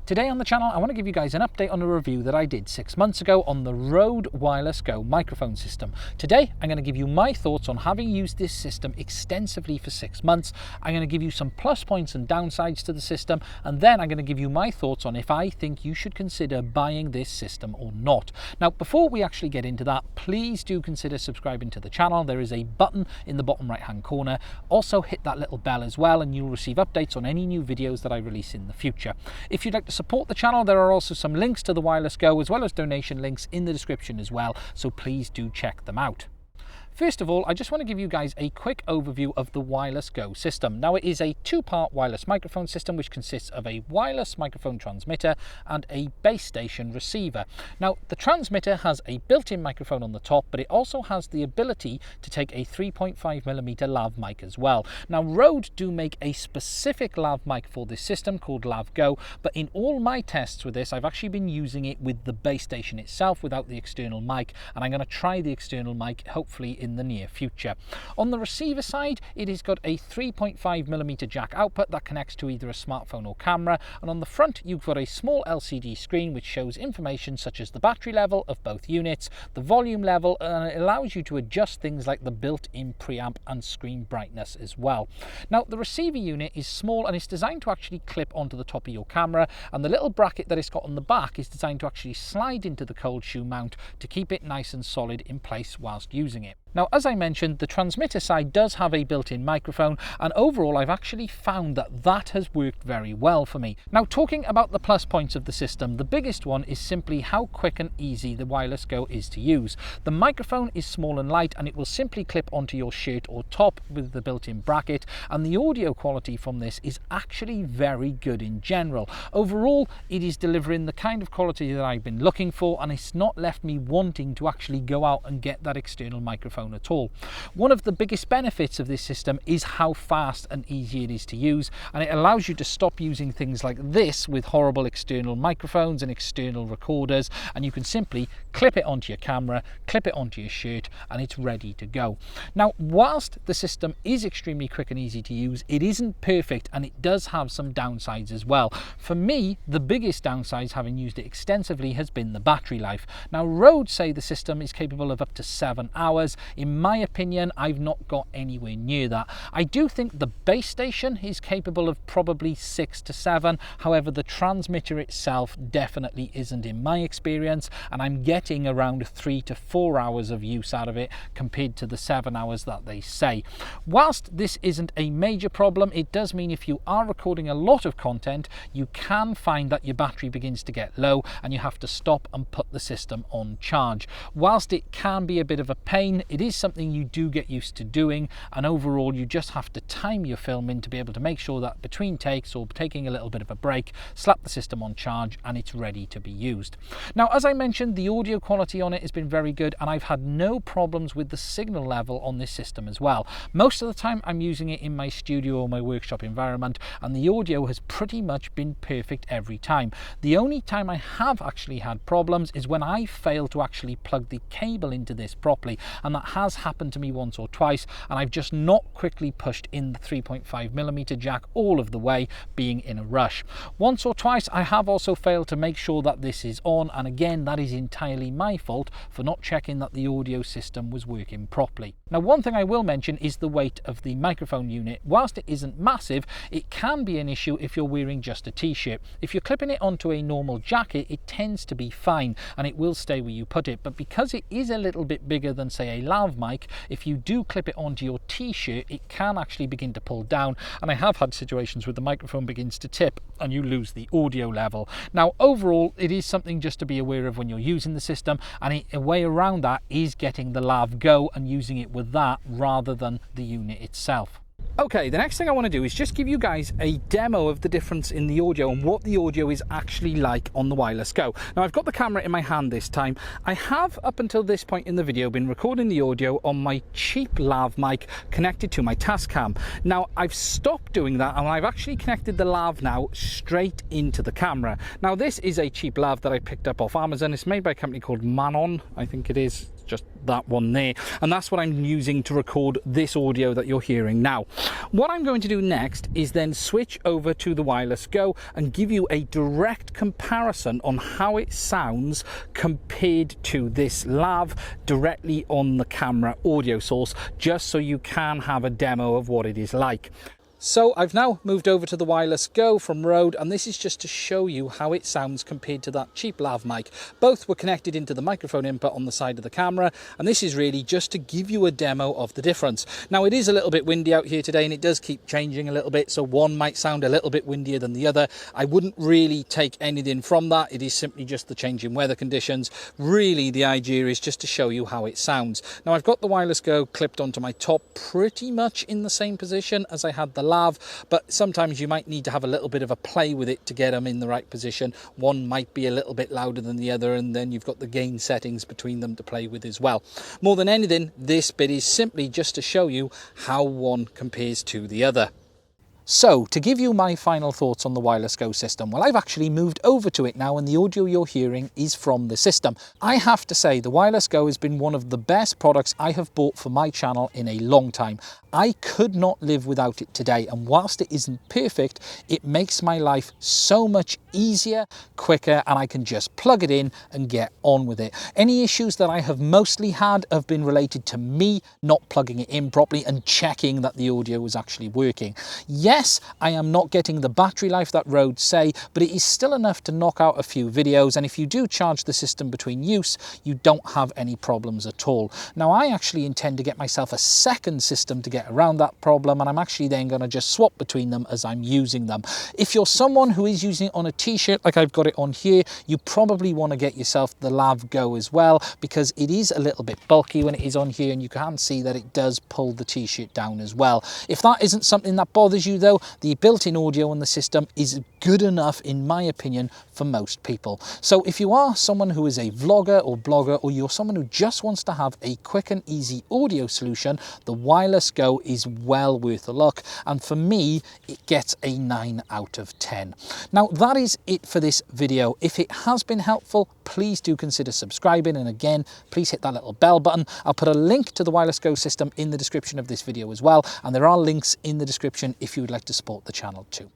Today on the channel, I want to give you guys an update on a review that I did 6 months ago on the Rode Wireless Go microphone system. Today, I'm going to give you my thoughts on having used this system extensively for 6 months. I'm going to give you some plus points and downsides to the system, and then I'm going to give you my thoughts on if I think you should consider buying this system or not. Now, before we actually get into that, please do consider subscribing to the channel. There is a button in the bottom right-hand corner. Also hit that little bell as well, and you'll receive updates on any new videos that I release in the future. If you'd like to support the channel, there are also some links to the Wireless Go as well as donation links in the description as well, so please do check them out. First of all, I just want to give you guys a quick overview of the Wireless Go system. Now, it is a two-part wireless microphone system which consists of a wireless microphone transmitter and a base station receiver. Now, the transmitter has a built-in microphone on the top, but it also has the ability to take a 3.5mm lav mic as well. Now, Rode do make a specific lav mic for this system called Lav Go, but in all my tests with this, I've actually been using it with the base station itself without the external mic, and I'm going to try the external mic hopefully in the near future. On the receiver side, it has got a 3.5mm jack output that connects to either a smartphone or camera, and on the front you've got a small LCD screen which shows information such as the battery level of both units, the volume level, and it allows you to adjust things like the built-in preamp and screen brightness as well. Now, the receiver unit is small and it's designed to actually clip onto the top of your camera, and the little bracket that it's got on the back is designed to actually slide into the cold shoe mount to keep it nice and solid in place whilst using it. Now, as I mentioned, the transmitter side does have a built-in microphone, and overall I've actually found that that has worked very well for me. Now, talking about the plus points of the system, the biggest one is simply how quick and easy the Wireless Go is to use. The microphone is small and light, and it will simply clip onto your shirt or top with the built-in bracket, and the audio quality from this is actually very good in general. Overall, it is delivering the kind of quality that I've been looking for, and it's not left me wanting to actually go out and get that external microphone at all. One of the biggest benefits of this system is how fast and easy it is to use, and it allows you to stop using things like this with horrible external microphones and external recorders, and you can simply clip it onto your camera, clip it onto your shirt, and it's ready to go. Now, whilst the system is extremely quick and easy to use, it isn't perfect and it does have some downsides as well. For me, the biggest downsides, having used it extensively, has been the battery life. Now, Rode say the system is capable of up to 7 hours. In my opinion, I've not got anywhere near that. I do think the base station is capable of probably 6 to 7. However, the transmitter itself definitely isn't in my experience, and I'm getting around 3 to 4 hours of use out of it compared to the 7 hours that they say. Whilst this isn't a major problem, it does mean if you are recording a lot of content, you can find that your battery begins to get low and you have to stop and put the system on charge. Whilst it can be a bit of a pain, it is something you do get used to doing, and overall you just have to time your filming to be able to make sure that between takes or taking a little bit of a break, slap the system on charge and it's ready to be used. Now, as I mentioned, the audio quality on it has been very good, and I've had no problems with the signal level on this system as well. Most of the time I'm using it in my studio or my workshop environment, and the audio has pretty much been perfect every time. The only time I have actually had problems is when I fail to actually plug the cable into this properly, and that has happened to me once or twice, and I've just not quickly pushed in the 3.5mm jack all of the way, being in a rush. Once or twice I have also failed to make sure that this is on, and again, that is entirely my fault for not checking that the audio system was working properly. Now, one thing I will mention is the weight of the microphone unit. Whilst it isn't massive, it can be an issue if you're wearing just a t-shirt. If you're clipping it onto a normal jacket, it tends to be fine and it will stay where you put it, but because it is a little bit bigger than, say, a lav mic, if you do clip it onto your t-shirt, it can actually begin to pull down, and I have had situations where the microphone begins to tip and you lose the audio level. Now, overall, it is something just to be aware of when you're using the system, and a way around that is getting the Lav Go and using it with that rather than the unit itself. Okay, the next thing I want to do is just give you guys a demo of the difference in the audio and what the audio is actually like on the Wireless Go. Now, I've got the camera in my hand this time. I have, up until this point in the video, been recording the audio on my cheap lav mic connected to my Tascam. Now, I've stopped doing that and I've actually connected the lav now straight into the camera. Now, this is a cheap lav that I picked up off Amazon. It's made by a company called Manon, I think it is. just that one there, and that's what I'm using to record this audio that you're hearing now. What I'm going to do next is then switch over to the Wireless Go and give you a direct comparison on how it sounds compared to this lav directly on the camera audio source, just so you can have a demo of what it is like. So I've now moved over to the Wireless Go from Rode, and this is just to show you how it sounds compared to that cheap lav mic. Both were connected into the microphone input on the side of the camera, and this is really just to give you a demo of the difference. Now, it is a little bit windy out here today, and it does keep changing a little bit, so one might sound a little bit windier than the other. I wouldn't really take anything from that. It is simply just the change in weather conditions. Really, the idea is just to show you how it sounds. Now, I've got the Wireless Go clipped onto my top pretty much in the same position as I had the lav, but sometimes you might need to have a little bit of a play with it to get them in the right position. One might be a little bit louder than the other, and then you've got the gain settings between them to play with as well. More than anything, this bit is simply just to show you how one compares to the other. So, to give you my final thoughts on the Wireless Go system, well, I've actually moved over to it now, and the audio you're hearing is from the system. I have to say, the Wireless Go has been one of the best products I have bought for my channel in a long time. I could not live without it today, and whilst it isn't perfect, it makes my life so much easier, quicker, and I can just plug it in and get on with it. Any issues that I have mostly had have been related to me not plugging it in properly and checking that the audio was actually working. Yes, I am not getting the battery life that Rode say, but it is still enough to knock out a few videos, and if you do charge the system between use, you don't have any problems at all. Now, I actually intend to get myself a second system to get around that problem, and I'm actually then going to just swap between them as I'm using them. If you're someone who is using it on a t-shirt like I've got it on here, you probably want to get yourself the Lav Go as well, because it is a little bit bulky when it is on here, and you can see that it does pull the t-shirt down as well. If that isn't something that bothers you though, the built-in audio on the system is good enough, in my opinion, for most people. So if you are someone who is a vlogger or blogger, or you're someone who just wants to have a quick and easy audio solution, the Wireless Go is well worth a look, and for me it gets a 9 out of 10. Now, that is it for this video. If it has been helpful, please do consider subscribing, and again, please hit that little bell button. I'll put a link to the Wireless Go system in the description of this video as well, and there are links in the description if you would like to support the channel too.